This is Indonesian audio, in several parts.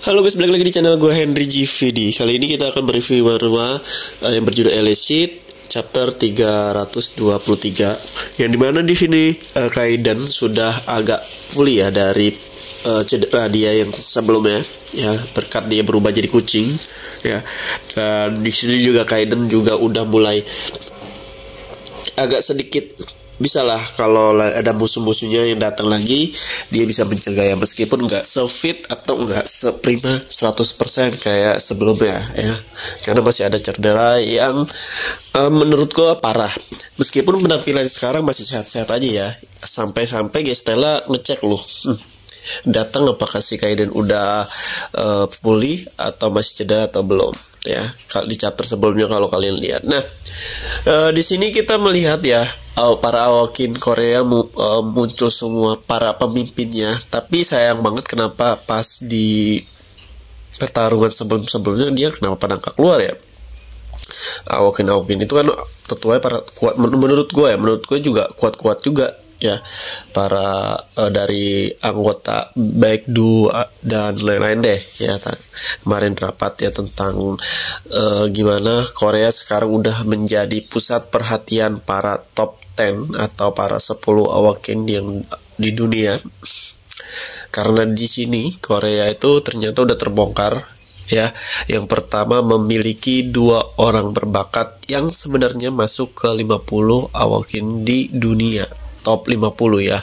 Halo guys, balik lagi di channel gue Henry GVD. Kali ini kita akan mereview manhwa yang berjudul Elicit chapter 323. Yang dimana di sini Kaiden sudah agak pulih ya dari cedera dia yang sebelumnya ya, berkat dia berubah jadi kucing ya. Dan di sini juga Kaiden juga udah mulai agak sedikit bisalah kalau ada musuh-musuhnya yang datang lagi, dia bisa mencegah ya, meskipun nggak se-fit atau nggak seprima 100% kayak sebelumnya ya, karena masih ada cedera yang menurut gua parah. Meskipun penampilan sekarang masih sehat-sehat aja ya, sampai-sampai Gestella ngecek loh datang apakah si Kaiden udah pulih atau masih cedera atau belum ya, di chapter sebelumnya kalau kalian lihat. Nah, di sini kita melihat ya para awakin Korea muncul semua para pemimpinnya, tapi sayang banget kenapa pas di pertarungan sebelum-sebelumnya dia kenapa pada nggak keluar ya. Awakin itu kan tetuanya para kuat, menurut gue juga kuat-kuat juga ya, para dari anggota Baekdu dan lain-lain deh ya. Kemarin rapat ya tentang gimana Korea sekarang udah menjadi pusat perhatian para top 10 atau para 10 awakin yang di dunia, karena di sini Korea itu ternyata udah terbongkar ya. Yang pertama memiliki 2 orang berbakat yang sebenarnya masuk ke 50 awakin di dunia, top 50 ya.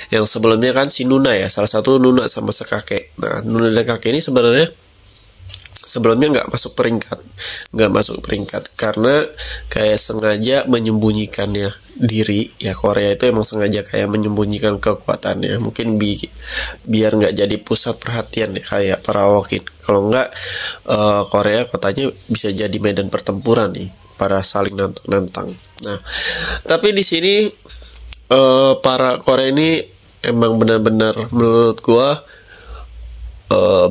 Yang sebelumnya kan si Nuna ya, salah satu Nuna sama sekake. Nah, Nuna dan kakek ini sebenarnya sebelumnya nggak masuk peringkat karena kayak sengaja menyembunyikannya diri ya. Korea itu emang sengaja kayak menyembunyikan kekuatannya, mungkin biar nggak jadi pusat perhatian ya kayak para awakin. Kalau nggak Korea kotanya bisa jadi medan pertempuran nih, para saling nantang. Nah, tapi di sini para Korea ini emang benar-benar menurut gua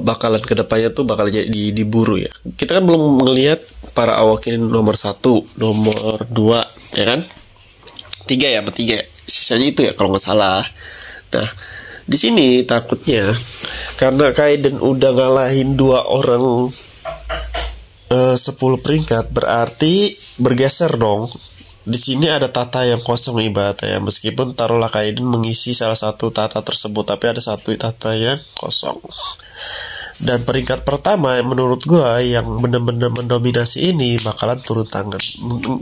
bakalan kedepannya tuh bakal jadi diburu ya. Kita kan belum melihat para awakin nomor 1, nomor 2 ya kan, 3 ya, sisanya itu ya kalau nggak salah. Nah, di sini takutnya karena Kaiden udah ngalahin 2 orang 10 peringkat, berarti bergeser dong. Di sini ada tata yang kosong ibaratnya ya, meskipun taruhlah Kaiden mengisi salah satu tata tersebut, tapi ada satu tata yang kosong. Dan peringkat pertama menurut gua yang benar-benar mendominasi ini bakalan turun tangan.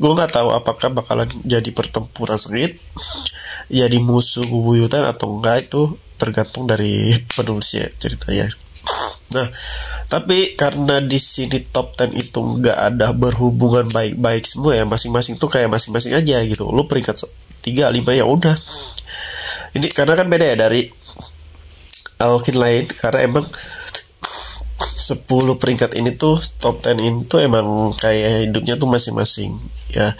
Gua nggak tahu apakah bakalan jadi pertempuran sengit, jadi musuh bubuyutan atau enggak, itu tergantung dari penulisnya ceritanya. Nah, tapi karena di sini top 10 itu nggak ada berhubungan baik-baik semua ya, masing-masing tuh kayak masing-masing aja gitu. Lu peringkat 3, 5 ya udah. Ini karena kan beda ya dari awakin lain, karena emang 10 peringkat ini tuh top 10 ini tuh emang kayak hidupnya tuh masing-masing ya.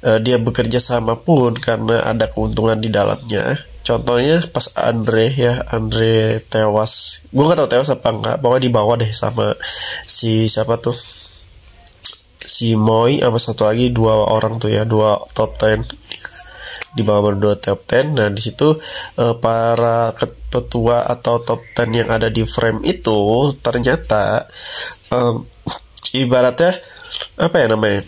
Dia bekerja sama pun karena ada keuntungan di dalamnya. Contohnya pas Andre tewas, gue nggak tahu tewas apa enggak, pokoknya dibawa deh sama si siapa tuh, si Moy sama satu lagi, 2 orang tuh ya, 2 top 10 dibawa 2 top 10. Nah, di situ para ketua atau top 10 yang ada di frame itu ternyata ibaratnya apa ya namanya,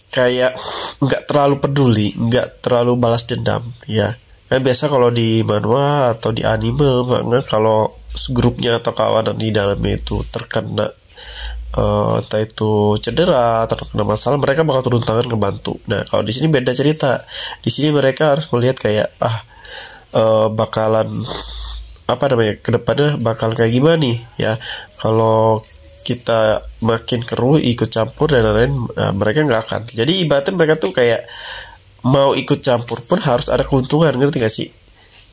kayak nggak terlalu peduli, nggak terlalu balas dendam ya. Kan biasa kalau di manhwa atau di anime manga, kalau grupnya atau kawanan di dalamnya itu terkena entah itu cedera atau terkena masalah, mereka bakal turun tangan ngebantu. Nah, kalau di sini beda cerita. Di sini mereka harus melihat kayak bakalan apa namanya, kedepannya bakal kayak gimana nih ya. Kalau kita makin keruh ikut campur dan lain-lain, mereka nggak akan. Jadi ibaratnya mereka tuh kayak mau ikut campur pun harus ada keuntungan, ngerti gak sih?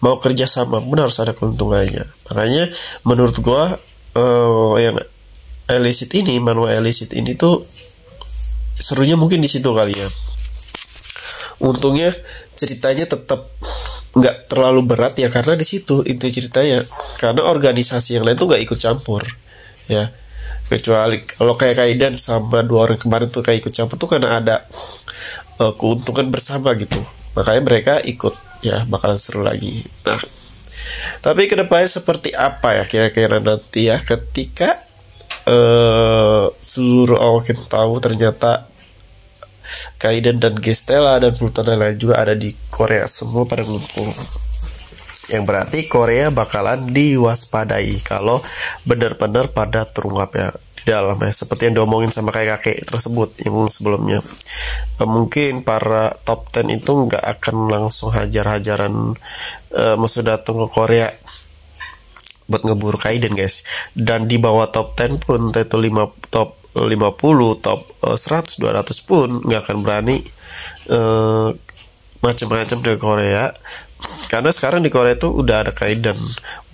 Mau kerja sama pun harus ada keuntungannya. Makanya menurut gua yang Elicit ini, manhwa Elicit ini tuh serunya mungkin di situ kali ya. Untungnya ceritanya tetap nggak terlalu berat ya, karena di situ itu ceritanya. Karena organisasi yang lain tuh nggak ikut campur ya. Kecuali kalau kayak Kaiden sama 2 orang kemarin tuh kayak ikut campur tuh karena ada keuntungan bersama gitu, makanya mereka ikut ya, bakalan seru lagi. Nah, Tapi kedepannya seperti apa ya kira-kira nanti ya, ketika seluruh awak tahu ternyata Kaiden dan Gestella dan Pluton dan lain juga ada di Korea, semua pada ngumpul. Yang berarti Korea bakalan diwaspadai kalau benar-benar pada terungkap ya di dalamnya, seperti yang diomongin sama kakek tersebut yang sebelumnya. Mungkin para top 10 itu nggak akan langsung hajar-hajaran maksud datang ke Korea buat ngeburu Kaiden guys. Dan di bawah top 10 pun, itu top 50, top 100, 200 pun nggak akan berani macam-macam dari Korea, karena sekarang di Korea itu udah ada Kaiden,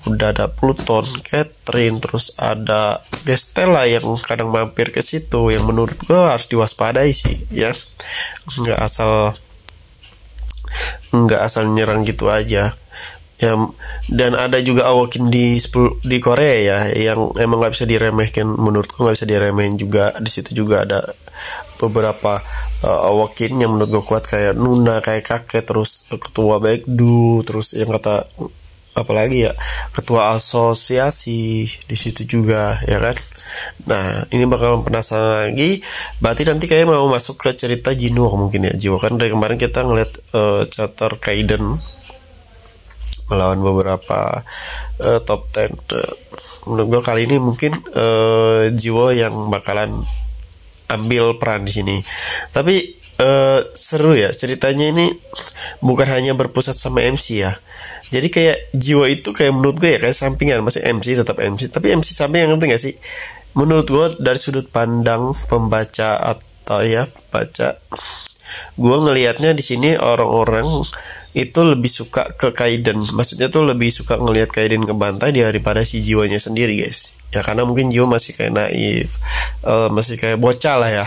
udah ada Pluton, Catherine, terus ada Gestella yang kadang mampir ke situ, yang menurut gue harus diwaspadai sih ya, nggak asal nyerang gitu aja ya. Dan ada juga awakin di Korea ya yang emang nggak bisa diremehkan, menurutku nggak bisa diremehin juga. Di situ juga ada beberapa awakin yang menurut gue kuat, kayak Nuna, kayak kakek, terus ketua Baekdu, terus yang kata apalagi ya, ketua asosiasi di situ juga ya kan. Nah ini bakal penasaran lagi, berarti nanti kayak mau masuk ke cerita Jinwoo mungkin ya. Jinwoo kan dari kemarin kita ngeliat chapter Kaiden melawan beberapa top 10. Menurut gue kali ini mungkin Jinwoo yang bakalan ambil peran di sini. Tapi seru ya ceritanya ini, bukan hanya berpusat sama MC ya. Jadi kayak Jinwoo itu kayak menurut gue ya kayak sampingan, masih MC, tetap MC, tapi MC sampingan, ngerti gak sih? Menurut gue dari sudut pandang pembaca atau ya baca, gue ngelihatnya di sini orang-orang itu lebih suka ke Kaiden, maksudnya tuh lebih suka ngelihat Kaiden kebantai daripada si Jinwoo-nya sendiri guys ya, karena mungkin Jinwoo masih kayak naif, masih kayak bocah lah ya.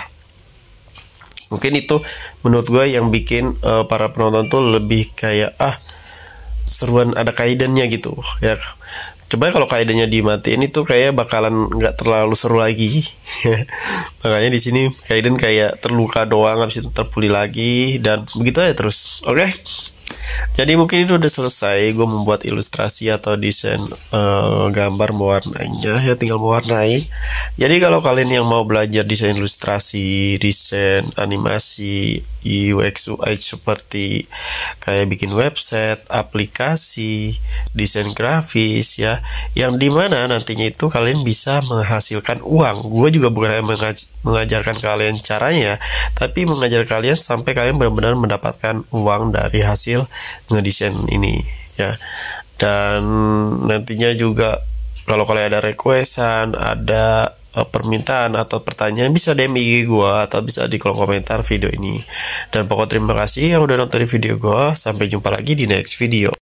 Mungkin itu menurut gue yang bikin para penonton tuh lebih kayak seruan ada Kaidennya gitu ya. Coba kalau Kaidennya dimatiin itu kayak bakalan nggak terlalu seru lagi. Makanya di sini Kaiden kayak terluka doang, habis itu terpulih lagi dan begitu aja terus. Oke. Jadi mungkin itu udah selesai. Gue membuat ilustrasi atau desain gambar mewarnainya ya, tinggal mewarnai. Jadi kalau kalian yang mau belajar desain ilustrasi, desain animasi, UX UI seperti kayak bikin website, aplikasi, desain grafis ya, yang dimana nantinya itu kalian bisa menghasilkan uang. Gue juga bukan mengajarkan kalian caranya, tapi mengajar kalian sampai kalian benar-benar mendapatkan uang dari hasil ngedesain ini ya. Dan nantinya juga kalau kalian ada requestan, ada permintaan atau pertanyaan, bisa DM IG gue atau bisa di kolom komentar video ini. Dan pokoknya terima kasih yang udah nonton video gue. Sampai jumpa lagi di next video.